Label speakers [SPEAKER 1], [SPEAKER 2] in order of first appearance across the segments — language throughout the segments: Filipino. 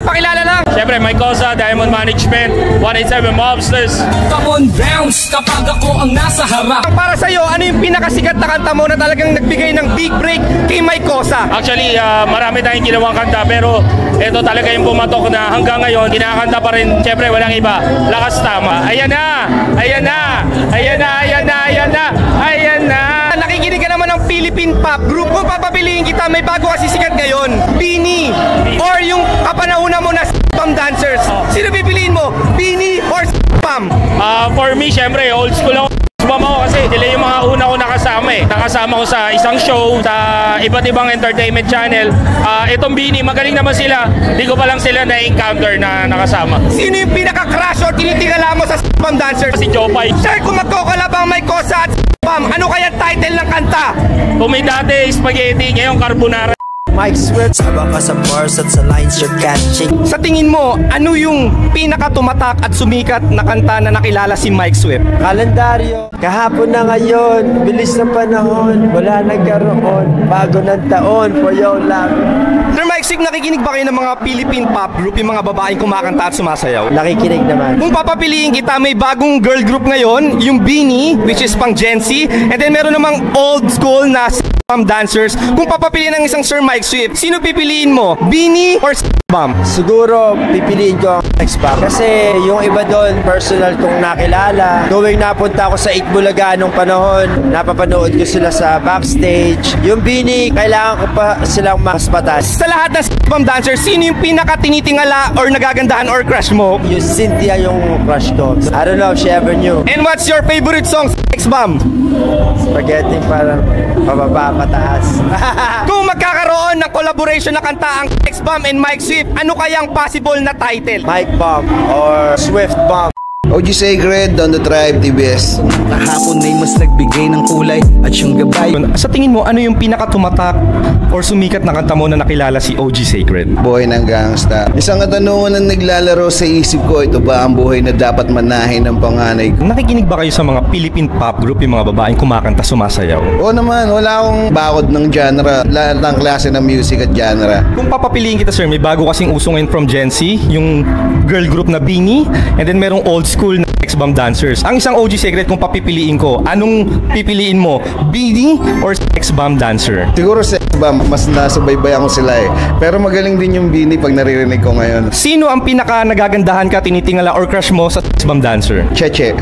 [SPEAKER 1] pakilala lang.
[SPEAKER 2] Siyempre, Mike Cosa, Diamond Management, 187 Mobsters.
[SPEAKER 3] Come on, bounce kapag ako ang nasa harap.
[SPEAKER 1] Para sa'yo, ano yung pinakasikat na kanta mo na talagang nagbigay ng big break kay Mike Cosa?
[SPEAKER 2] Actually, marami tayong ginawang kanta pero ito talaga yung pumatok na hanggang ngayon, kinakanta pa rin. Siyempre, walang iba. Lakas Tama. Ayan na! Ayan na! Ayan na! Ayan na! Ayan na! Ayan na!
[SPEAKER 1] Nakikinig ka naman ng Philippine pop group. Kung papapiliin kita, may bago kasi sikat ngayon. Beanie or yung kapanahunan mo na Spam Dancers. Sino pipiliin mo? Beanie or Spam?
[SPEAKER 2] For me, syempre, old school ako. Spam ako kasi sila yung mga una ko nakasama eh. Nakasama ko sa isang show, sa iba't ibang entertainment channel. Itong Beanie, magaling naman sila. Hindi ko pa lang sila na-encounter na nakasama.
[SPEAKER 1] Sino yung pinaka-crush or tinitingala mo sa Spam Dancers?
[SPEAKER 2] Si Jopay.
[SPEAKER 1] Sir, kung magkokalabang Mike Cosa at Spam, ano kaya title ng kanta?
[SPEAKER 2] Kung may dati spaghetti, ngayon carbonara.
[SPEAKER 4] Mike Swift, habang ka sa bars at sa lines you're catching.
[SPEAKER 1] Sa tingin mo, ano yung pinaka-tumatak at sumikat na kanta na nakilala si Mike Swift?
[SPEAKER 4] Kalendaryo, kahapon na ngayon, bilis ng panahon, wala nagkaroon, bago ng taon, for your love.
[SPEAKER 1] Sir Mike Swift, nakikinig ba kayo ng mga Philippine pop group, yung mga babaeng kumakanta at sumasayaw?
[SPEAKER 4] Nakikinig naman.
[SPEAKER 1] Kung papapiliin kita, may bagong girl group ngayon, yung Beanie, which is pang Gen Z, and then meron namang old school na Spam Dancers. Kung papapiliin ng isang Sir Mike Swift, sino pipiliin mo? Beanie or Spam?
[SPEAKER 4] Siguro, pipiliin ko ang Spam. Kasi yung iba doon, personal kong nakilala. Tuwing napunta ako sa Itbulaga nung panahon, napapanood ko sila sa backstage. Yung Beanie, kailangan ko pa silang mas patas.
[SPEAKER 1] Sa lahat ng Spam Dancers, sino yung pinaka-tinitingala or nagagandahan or crush mo?
[SPEAKER 4] Yung Cynthia yung crush ko. I don't know if she ever knew.
[SPEAKER 1] And what's your favorite song sa Spam?
[SPEAKER 4] Spaghetti parang pababa, pataas.
[SPEAKER 1] Kung magkakaroon ng collaboration na kanta ang Spam and Mike Swift, ano kayang possible na title?
[SPEAKER 4] Mike Bomb or Swift Bomb.
[SPEAKER 5] OG Sacred on the Tribe TBS.
[SPEAKER 3] Kahapon ay mas nagbigay ng kulay at siyang gabay.
[SPEAKER 1] Sa tingin mo, ano yung pinaka-tumatak or sumikat na kanta mo na nakilala si OG Sacred?
[SPEAKER 5] Buhay ng gangsta. Isang katanungan na naglalaro sa isip ko, ito ba ang buhay na dapat manahin ng panganay ko?
[SPEAKER 1] Nakikinig ba kayo sa mga Philippine pop group, yung mga babaeng kumakanta, sumasayaw?
[SPEAKER 5] Oo naman, wala akong bakod ng genre. Lahat ng klase ng music at genre.
[SPEAKER 1] Kung papapiliin kita, sir, may bago kasing uso ngayon from Gen Z, yung girl group na Beanie, and then merong old school na Spam Dancers. Ang isang OG Secret, kung papipiliin ko, anong pipiliin mo? Beanie or Spam Dancer?
[SPEAKER 5] Siguro sa iba, mas nasubaybayan ko sila eh. Pero magaling din yung Beanie pag naririnig ko ngayon.
[SPEAKER 1] Sino ang pinaka nagagandahan ka, tinitingala or crush mo sa Spam Dancer?
[SPEAKER 5] Cheche.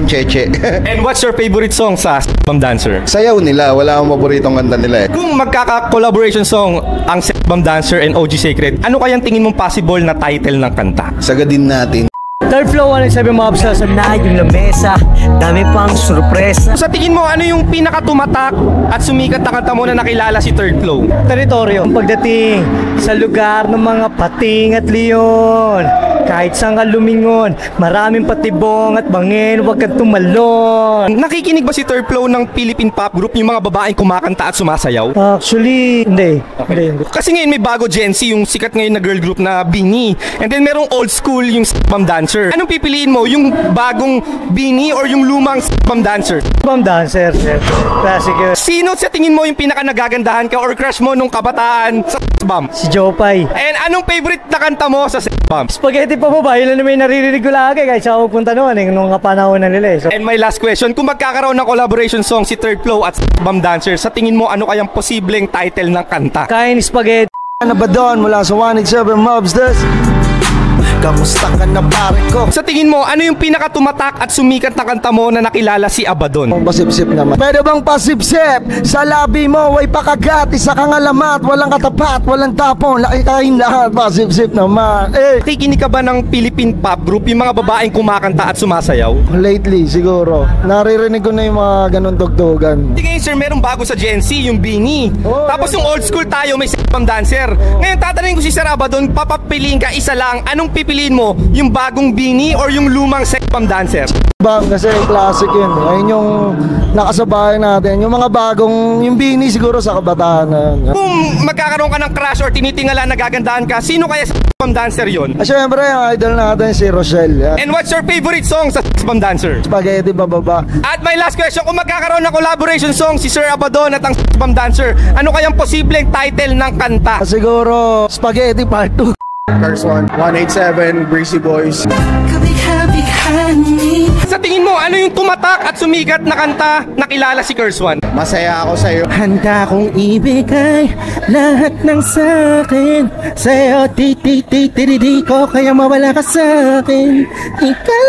[SPEAKER 5] Cheche.
[SPEAKER 1] And what's your favorite song sa Spam Dancer?
[SPEAKER 5] Sayaw nila, wala akong paboritong kanta nila eh.
[SPEAKER 1] Kung magkaka-collaboration song ang Spam Dancer and OG Secret, ano kayang tingin mong possible na title ng kanta?
[SPEAKER 5] Sagadin natin.
[SPEAKER 6] Third flow, 187 Mobsters na yung lamesa, dami pang sorpresa.
[SPEAKER 1] Sa tingin mo, ano yung pinaka-tumatak at sumikat na kanta mo na nakilala si Third Flow?
[SPEAKER 6] Teritoryo, pagdating sa lugar ng mga pating at leon, kahit saan ka lumingon, maraming patibong at bangin, huwag kang tumalon.
[SPEAKER 1] Nakikinig ba si Third Flow ng Philippine pop group, yung mga babaeng kumakanta at sumasayaw?
[SPEAKER 6] Actually, hindi. Hindi.
[SPEAKER 1] Kasi ngayon may bago Gen Z, yung sikat ngayon na girl group na Beanie. And then merong old school yung Spam Dancer. Anong pipiliin mo? Yung bagong Beanie or yung lumang Spam Dancer?
[SPEAKER 6] Spam Dancer, sir. Classic yun.
[SPEAKER 1] Sino sa tingin mo yung pinaka nagagandahan ka or crush mo nung kabataan sa Spam?
[SPEAKER 6] Si Jopay.
[SPEAKER 1] And anong favorite na kanta mo sa Spam?
[SPEAKER 6] Spaghetti pa ba? Yun lang naman yung naririnig ko lagi kahit sa ako punta noon, nung kapanahon na nila. So,
[SPEAKER 1] And my last question, kung magkakaroon ng collaboration song si Third Flow at Spam Dancer, sa tingin mo ano kayang posibleng title ng kanta?
[SPEAKER 6] kain spaghetti.
[SPEAKER 4] Ano ba doon mula sa 187 Mobsters? Kamusta ka na pare ko?
[SPEAKER 1] Sa tingin mo, ano yung pinaka-tumatak at sumikat na kanta mo na nakilala si Abaddon?
[SPEAKER 4] Pasip-sip naman. Pwede bang pasip-sip? Sa labi mo ay pakagat, isa kang alamat, walang katapat, walang tapon, laki kain lahat, pasip-sip naman.
[SPEAKER 1] Nakikinig ka ba ng Philippine pop group, yung mga babaeng kumakanta at sumasayaw?
[SPEAKER 4] Lately siguro, naririnig ko na yung mga ganun tugtugan.
[SPEAKER 1] Hindi ngayon sir, merong bago sa Gen Z, yung Beanie.
[SPEAKER 4] Oh,
[SPEAKER 1] Tapos yung old school tayo, may Spam Dancer. Ngayon tatanungin ko si Sir Abaddon, papapiliin ka isa lang, anong Anong pipiliin mo? Yung bagong Beanie or yung lumang sex bomb dancer?
[SPEAKER 7] Bang, kasi classic yun. Ayun yung nakasabay natin. Yung mga bagong, yung Beanie siguro sa kabataan na yun.
[SPEAKER 1] Kung magkakaroon ka ng crush or tinitingala na gagandahan ka, sino kaya sex bomb dancer yon?
[SPEAKER 7] Siyempre, yung idol natin si Rochelle. Yan.
[SPEAKER 1] And what's your favorite song sa sex bomb dancer?
[SPEAKER 7] Spaghetti bababa.
[SPEAKER 1] At my last question, kung magkakaroon ng collaboration song si Sir Abaddon at ang sex bomb dancer, ano kayang posibleng title ng kanta?
[SPEAKER 7] Siguro, Spaghetti Part 2.
[SPEAKER 8] First one, 187, Breezy Boys.
[SPEAKER 1] Sa tingin mo, ano yung tumatak at sumigat na kanta na kilala si Curse One?
[SPEAKER 8] Masaya ako sa'yo.
[SPEAKER 6] Handa kong ibigay lahat ng sa'kin sa'yo, di ko kaya mawala ka sa'kin. Ikaw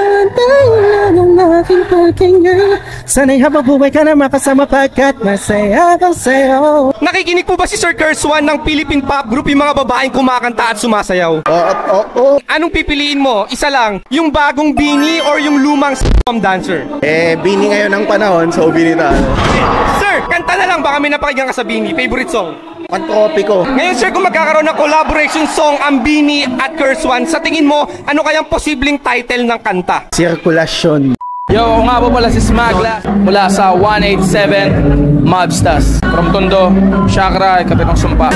[SPEAKER 6] ang dahilan ng aking paghinga. Sana'y habang buhay ka na makasama pagkat masaya ka sa'yo.
[SPEAKER 1] Nakikinig po ba si Sir Curse One ng Philippine Pop Group, yung mga babaeng kumakanta at sumasayaw?
[SPEAKER 8] Oo.
[SPEAKER 1] Anong pipiliin mo? Isa lang, yung bagong Beanie or yung lumang bomb dancer?
[SPEAKER 8] Bini ngayon ang panahon, so Bini tayo.
[SPEAKER 1] Sir, kanta na lang, baka may napakinggan ka sa Beanie. Favorite song?
[SPEAKER 8] Pantopi ko.
[SPEAKER 1] Ngayon sir, kung magkakaroon ng collaboration song ang Beanie at Curse One, sa tingin mo, ano kayang posibleng title ng kanta?
[SPEAKER 8] Sirkulasyon.
[SPEAKER 9] Yo, ako nga po pala si Smagla mula sa 187 Mobstars. From Tondo, Chakra, Kapitang Sumpa.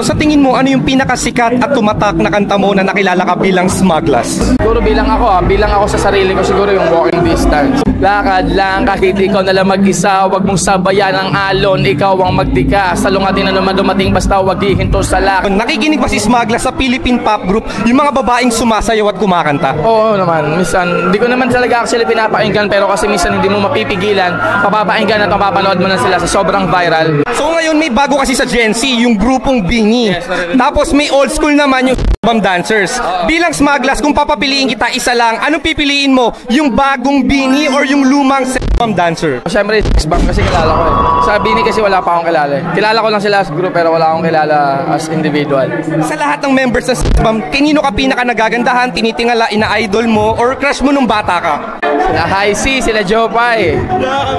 [SPEAKER 1] Sa tingin mo, ano yung pinakasikat at tumatak na kanta mo na nakilala ka bilang Smaglas?
[SPEAKER 9] Siguro bilang ako sa sarili ko siguro yung walking distance. Lakad lang kahit ikaw na lang mag-isa, wag mong sabayan ang alon, ikaw ang magdika. Salungatin na naman dumating basta wag hihinto sa lakad.
[SPEAKER 1] Nakikinig ba si Smaglas sa Philippine Pop Group, yung mga babaeng sumasayaw at kumakanta?
[SPEAKER 9] Oo naman, minsan, hindi ko naman talaga actually pinapakinggan pero kasi minsan hindi mo mapipigilan, papapakinggan at mapapanood mo na sila sa sobrang viral.
[SPEAKER 1] So ngayon may bago kasi sa Gen Z, yung grupong Beanie. Tapos may old school naman yung bomb dancers. Bilang Smaglas, kung papapiliin kita isa lang, anong pipiliin mo? Yung bagong Beanie or yung lumang bomb dancer?
[SPEAKER 9] Siyempre, X-Bomb kasi kilala ko eh. Sa Bini kasi wala pa akong kilala eh. Kilala ko lang sila as group pero wala akong kilala as individual.
[SPEAKER 1] Sa lahat ng members ng bomb, kanino ka pinaka nagagandahan, tinitingala, ina-idol mo, or crush mo nung bata ka?
[SPEAKER 9] Sila High C, sila Jopay.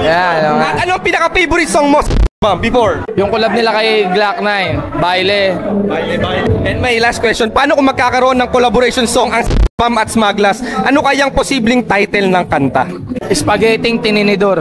[SPEAKER 9] Yan.
[SPEAKER 1] At ano ang pinaka-favorite song mo sa before?
[SPEAKER 9] Yung collab nila kay Glock 9, Baile.
[SPEAKER 1] And my last question, paano kung magkakaroon ng collaboration song ang Pam at Smaglas, ano kayang posibleng title ng kanta?
[SPEAKER 9] Spaghetti Tininidor.